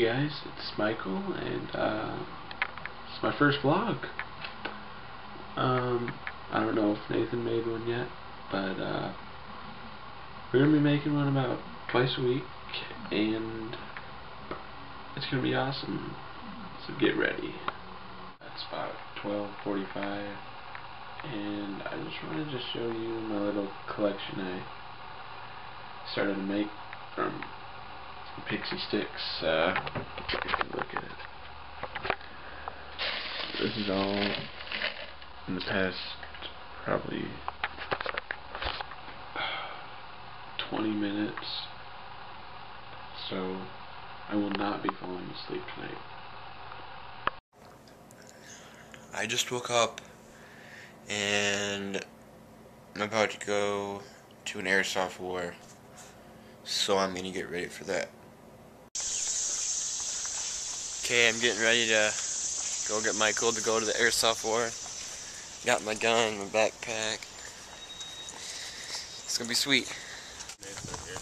Hey guys, it's Michael, and it's my first vlog. I don't know if Nathan made one yet, but we're gonna be making one about twice a week, and it's gonna be awesome. So get ready. It's about 12:45, and I just wanted to show you my little collection I started to make from pixie sticks. Look at it. This is all in the past probably 20 minutes, so I will not be falling asleep tonight. I just woke up and I'm about to go to an airsoft war, so I'm gonna get ready for that. Okay, I'm getting ready to go get Michael to go to the airsoft war. Got my gun, my backpack. It's gonna be sweet.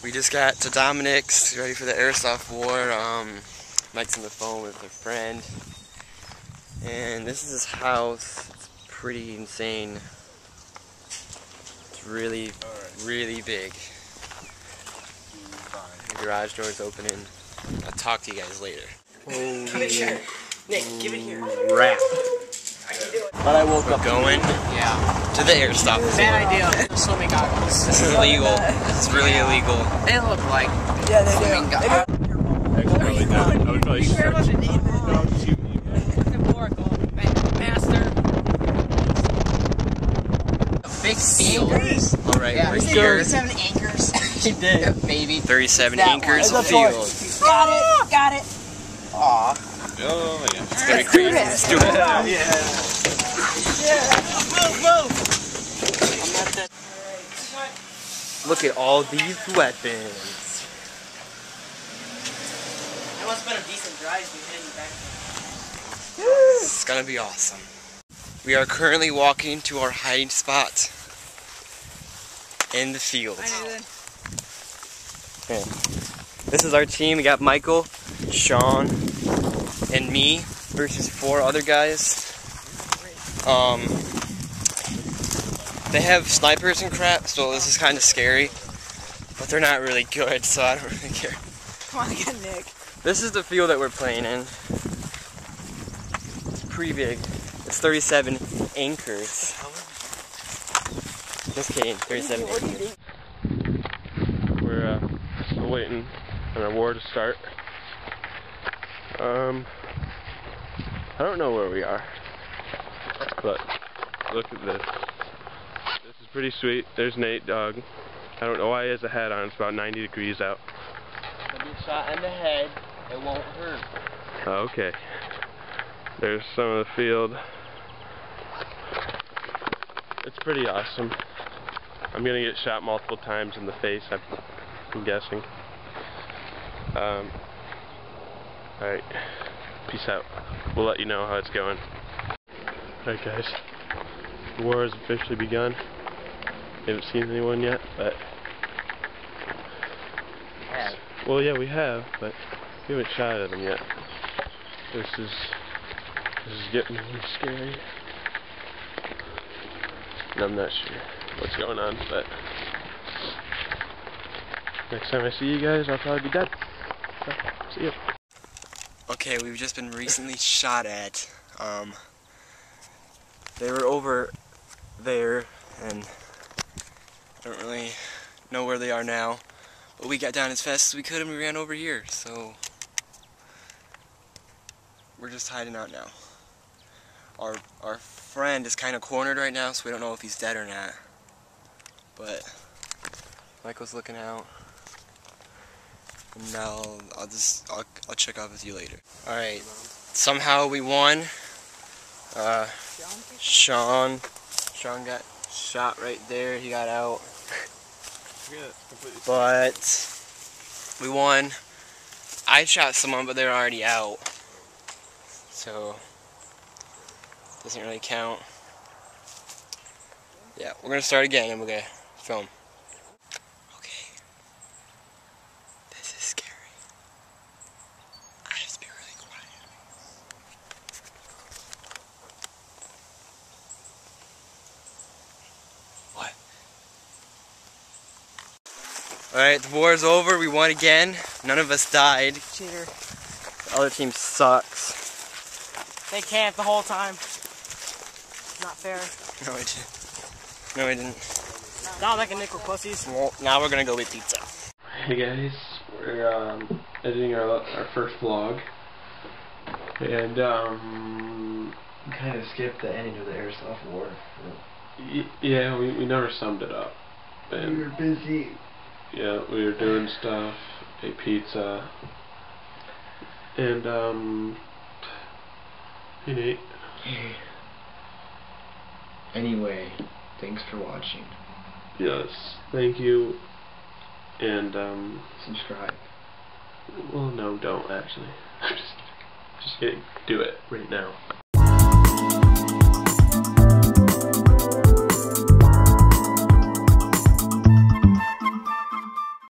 We just got to Dominic's, ready for the airsoft war. Mike's on the phone with a friend. And this is his house. It's pretty insane. It's really, really big. The garage door is opening. I'll talk to you guys later. Give it here. Nick, give it here. Rap. But I woke up going to the airsoft. Bad idea. Swimming goggles. This is illegal. It's really illegal. They look like swimming goggles. I would probably Master. Big field. Alright, Yeah, we're here. 37 anchors. He did. Yeah, baby. 37 That acres one. of field. Got it. Aw. Oh yeah. It's gonna be crazy. Let's do it. Look at all these weapons. That must have been a decent drive we hit back. It's gonna be awesome. We are currently walking to our hiding spot in the field. Okay. This is our team. We got Michael, Sean, and me versus 4 other guys. They have snipers and crap, so this is kind of scary. But they're not really good, so I don't really care. Come on again, Nick. This is the field that we're playing in. It's pretty big. It's 37 acres. Just kidding, 37 acres. We're still waiting on our war to start. I don't know where we are, but look at this. This is pretty sweet. There's Nate, dog. I don't know why he has a hat on. It's about 90 degrees out. If you shot in the head, it won't hurt. Okay. There's some of the field. It's pretty awesome. I'm gonna get shot multiple times in the face, I'm guessing. Alright. Peace out. We'll let you know how it's going. Alright guys. The war has officially begun. We haven't seen anyone yet, but... Well, yeah, we have, but we haven't shot at them yet. This is getting really scary. And I'm not sure what's going on, but next time I see you guys, I'll probably be dead. So, see you. Okay, we've just been recently shot at. They were over there, and I don't really know where they are now. But we got down as fast as we could and we ran over here, so we're just hiding out now. Our friend is kind of cornered right now, so we don't know if he's dead or not. But Michael's looking out. And now I'll check out with you later. Alright. Somehow we won. Sean got shot right there, he got out. But we won. I shot someone, but they were already out. So doesn't really count. Yeah, we're gonna start again and we're gonna film. Okay. This is scary. I just Alright, the war's over. We won again. None of us died. Cheater. The other team sucks. They camped the whole time. Not fair. No, we didn't. No, we didn't. Not like a nickel pussies. Well, now we're gonna go eat pizza. Hey guys, we're editing our first vlog, and kind of skipped the ending of the Airsoft war. yeah, we never summed it up. And We were busy. yeah, we were doing stuff, ate pizza, and hey Nate. Anyway, thanks for watching. Yes, thank you, and Subscribe. well, no, don't actually. Just kidding. Do it right now.